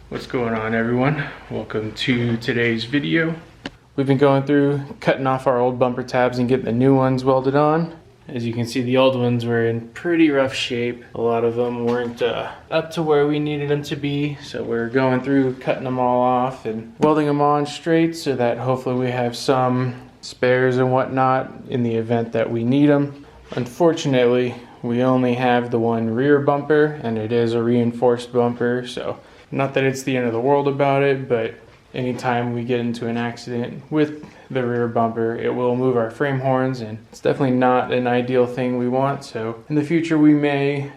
What's going on, everyone? Welcome to today's video. We've been going through cutting off our old bumper tabs and getting the new ones welded on. As you can see, the old ones were in pretty rough shape. A lot of them weren't up to where we needed them to be, so we're going through cutting them all off and welding them on straight so that hopefully we have some spares and whatnot in the event that we need them. Unfortunately, we only have the one rear bumper, and it is a reinforced bumper, so not that it's the end of the world about it, but anytime we get into an accident with the rear bumper, it will move our frame horns, and it's definitely not an ideal thing we want. So in the future, we may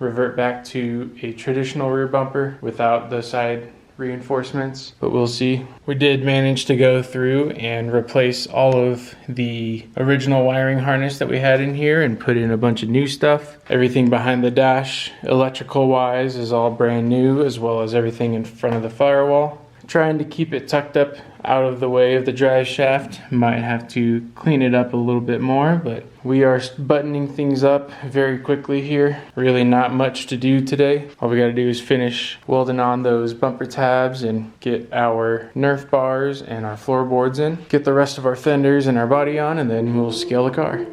revert back to a traditional rear bumper without the side reinforcements, but we'll see. We did manage to go through and replace all of the original wiring harness that we had in here and put in a bunch of new stuff. Everything behind the dash, electrical wise, is all brand new, as well as everything in front of the firewall. Trying to keep it tucked up out of the way of the drive shaft. Might have to clean it up a little bit more, but we are buttoning things up very quickly here. Really not much to do today. All we gotta do is finish welding on those bumper tabs and get our Nerf bars and our floorboards in. Get the rest of our fenders and our body on, and then we'll scale the car.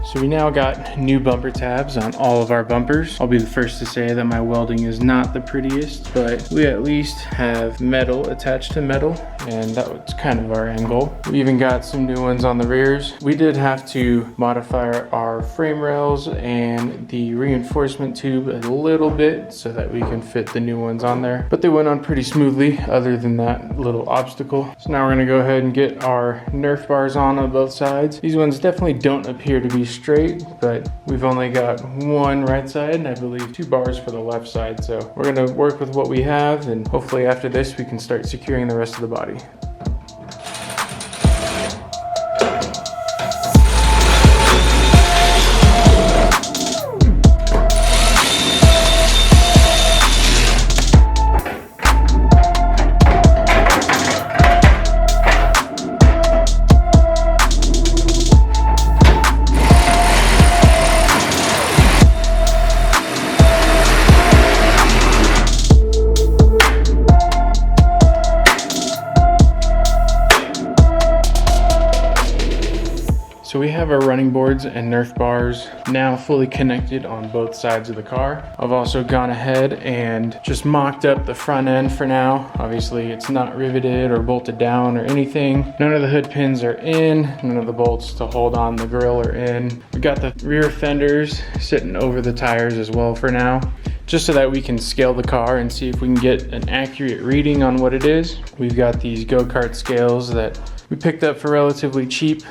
So we now got new bumper tabs on all of our bumpers. I'll be the first to say that my welding is not the prettiest, but we at least have metal attached to metal, and that was kind of our end goal. We even got some new ones on the rears. We did have to modify our frame rails and the reinforcement tube a little bit so that we can fit the new ones on there, but they went on pretty smoothly other than that little obstacle. So now we're gonna go ahead and get our Nerf bars on both sides. These ones definitely don't appear to be straight, but we've only got one right side and I believe 2 bars for the left side. So we're gonna work with what we have, and hopefully after this we can start securing the rest of the body. So we have our running boards and Nerf bars now fully connected on both sides of the car. I've also gone ahead and just mocked up the front end for now. Obviously it's not riveted or bolted down or anything. None of the hood pins are in, none of the bolts to hold on the grill are in. We got the rear fenders sitting over the tires as well for now, just so that we can scale the car and see if we can get an accurate reading on what it is. We've got these go-kart scales that we picked up for relatively cheap,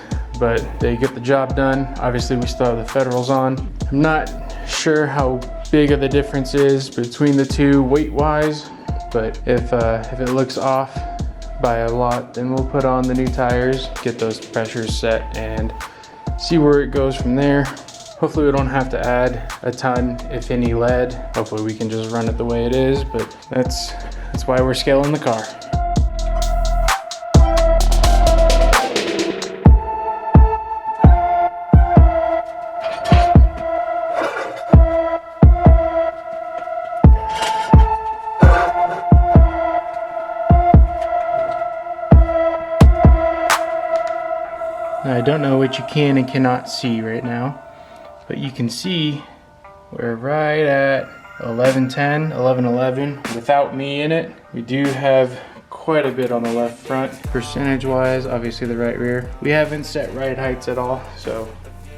but they get the job done. Obviously we still have the Federals on. I'm not sure how big of the difference is between the two weight-wise, but if it looks off by a lot, then we'll put on the new tires, get those pressures set, and see where it goes from there. Hopefully we don't have to add a ton, if any, lead. Hopefully we can just run it the way it is, but that's why we're scaling the car. Now, I don't know what you can and cannot see right now, but you can see we're right at 1110, 1111 without me in it. We do have quite a bit on the left front. Percentage wise, obviously the right rear. We haven't set ride heights at all, so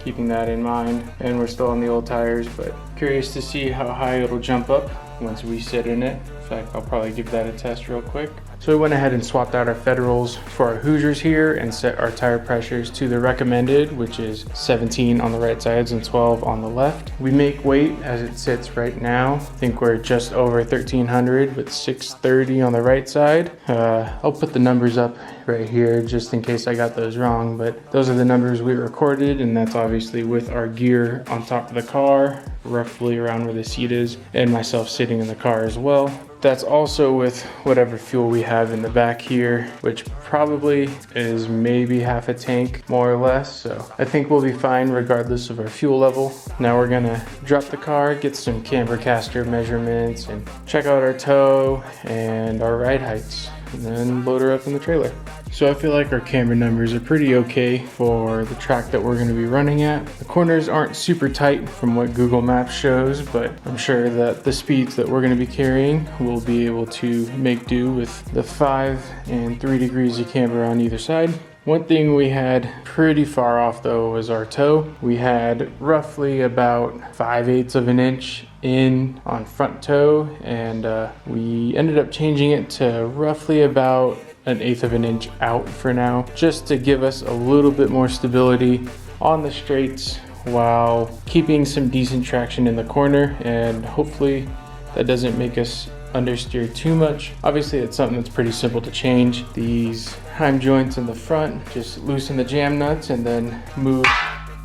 keeping that in mind. And we're still on the old tires, but curious to see how high it'll jump up once we sit in it. In fact, I'll probably give that a test real quick. So we went ahead and swapped out our Federals for our Hoosiers here and set our tire pressures to the recommended, which is 17 on the right sides and 12 on the left. We make weight as it sits right now. I think we're just over 1300 with 630 on the right side. I'll put the numbers up right here just in case I got those wrong, but those are the numbers we recorded, and that's obviously with our gear on top of the car, roughly around where the seat is, and myself sitting in the car as well. That's also with whatever fuel we have in the back here, which probably is maybe half a tank, more or less. So I think we'll be fine regardless of our fuel level. Now we're gonna drop the car, get some camber caster measurements, and check out our tow and our ride heights, and then load her up in the trailer. So I feel like our camber numbers are pretty okay for the track that we're going to be running at. The corners aren't super tight from what Google Maps shows, but I'm sure that the speeds that we're going to be carrying will be able to make do with the 5 and 3 degrees of camber on either side. One thing we had pretty far off though was our toe. We had roughly about 5/8 of an inch in on front toe, and we ended up changing it to roughly about 1/8 of an inch out for now, just to give us a little bit more stability on the straights while keeping some decent traction in the corner, and hopefully that doesn't make us understeer too much. Obviously it's something that's pretty simple to change. These heim joints in the front, just loosen the jam nuts and then move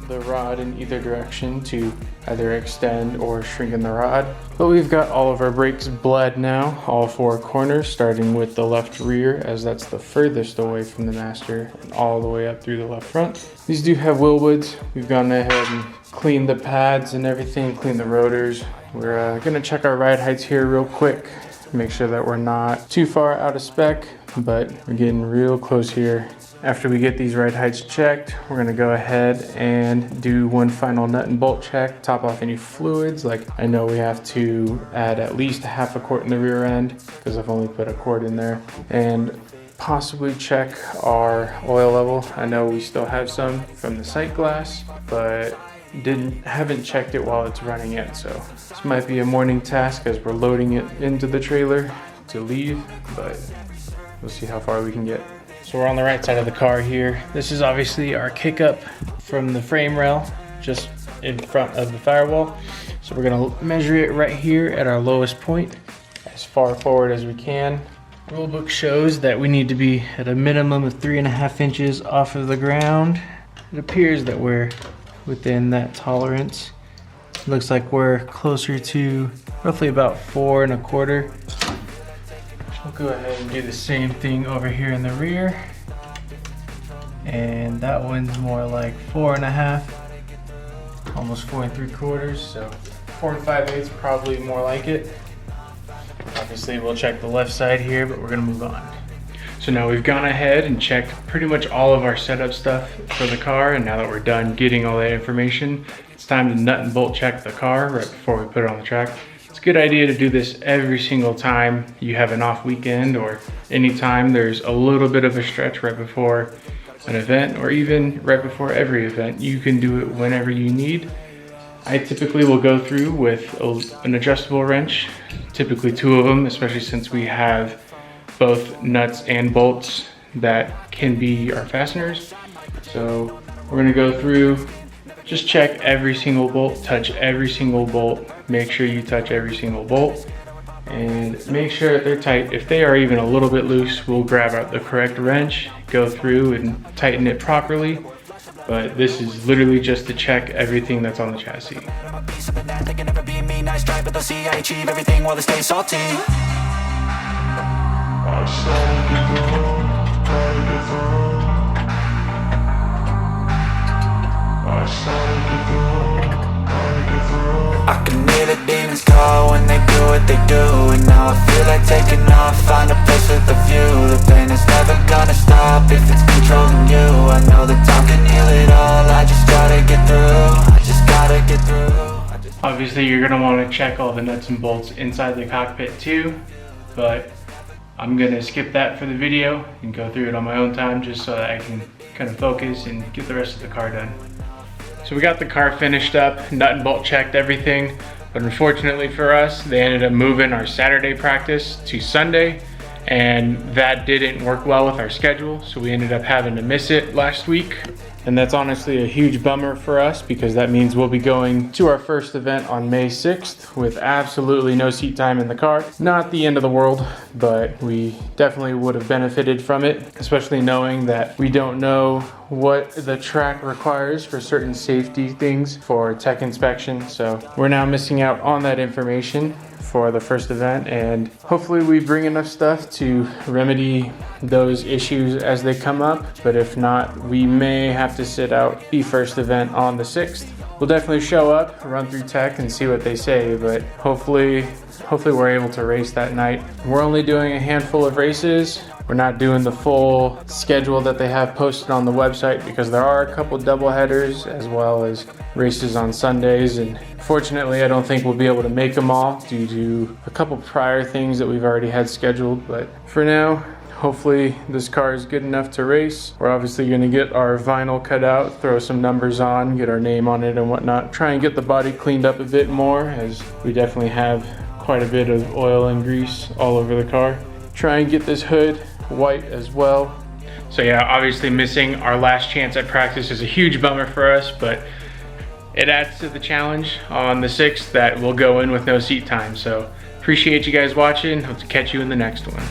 the rod in either direction to either extend or shrinken the rod. But we've got all of our brakes bled now, all 4 corners, starting with the left rear, as that's the furthest away from the master, and all the way up through the left front. These do have Wilwoods. We've gone ahead and cleaned the pads and everything, cleaned the rotors. We're gonna check our ride heights here real quick, make sure that we're not too far out of spec, but we're getting real close here. After we get these ride heights checked, we're gonna go ahead and do one final nut and bolt check, top off any fluids. Like, I know we have to add at least 1/2 quart in the rear end because I've only put 1 quart in there, and possibly check our oil level. I know we still have some from the sight glass, but haven't checked it while it's running yet. So this might be a morning task as we're loading it into the trailer to leave, but we'll see how far we can get. So we're on the right side of the car here. This is obviously our kick up from the frame rail, just in front of the firewall. So we're gonna measure it right here at our lowest point, as far forward as we can. Rulebook shows that we need to be at a minimum of 3.5 inches off of the ground. It appears that we're within that tolerance. Looks like we're closer to roughly about 4 1/4. We'll go ahead and do the same thing over here in the rear. And that one's more like 4.5, almost 4 3/4. So 4 5/8 probably more like it. Obviously we'll check the left side here, but we're gonna move on. So now we've gone ahead and checked pretty much all of our setup stuff for the car, and now that we're done getting all that information, it's time to nut and bolt check the car right before we put it on the track. It's a good idea to do this every single time you have an off weekend, or anytime there's a little bit of a stretch right before an event, or even right before every event. You can do it whenever you need. I typically will go through with an adjustable wrench, typically 2 of them, especially since we have both nuts and bolts that can be our fasteners. So we're gonna go through, just check every single bolt, touch every single bolt, make sure you touch every single bolt, and make sure that they're tight. If they are even a little bit loose, we'll grab out the correct wrench, go through and tighten it properly. But this is literally just to check everything that's on the chassis. I can hear the demons call when they do what they do, and now I feel like taking off, find a place with a view. The pain is never gonna stop if it's controlling you. I know that time can heal it all, I just gotta get through, I just gotta get through. Obviously you're gonna wanna check all the nuts and bolts inside the cockpit too, but I'm gonna skip that for the video and go through it on my own time, just so that I can kind of focus and get the rest of the car done. So we got the car finished up, nut and bolt checked everything, but unfortunately for us, they ended up moving our Saturday practice to Sunday, and that didn't work well with our schedule, so we ended up having to miss it last week. And that's honestly a huge bummer for us because that means we'll be going to our first event on May 6th with absolutely no seat time in the car. Not the end of the world, but we definitely would have benefited from it, especially knowing that we don't know what the track requires for certain safety things for tech inspection. So we're now missing out on that information for the first event, and hopefully we bring enough stuff to remedy those issues as they come up. But if not, we may have to sit out the first event on the 6th. We'll definitely show up, run through tech and see what they say, but hopefully we're able to race that night. We're only doing a handful of races. We're not doing the full schedule that they have posted on the website because there are a couple double headers as well as races on Sundays, and fortunately I don't think we'll be able to make them all due to a couple prior things that we've already had scheduled. But for now, hopefully this car is good enough to race. We're obviously going to get our vinyl cut out, throw some numbers on, get our name on it and whatnot, try and get the body cleaned up a bit more as we definitely have quite a bit of oil and grease all over the car. Try and get this hood white as well. So yeah, obviously missing our last chance at practice is a huge bummer for us, but it adds to the challenge on the 6th that we'll go in with no seat time. So appreciate you guys watching. Hope to catch you in the next one.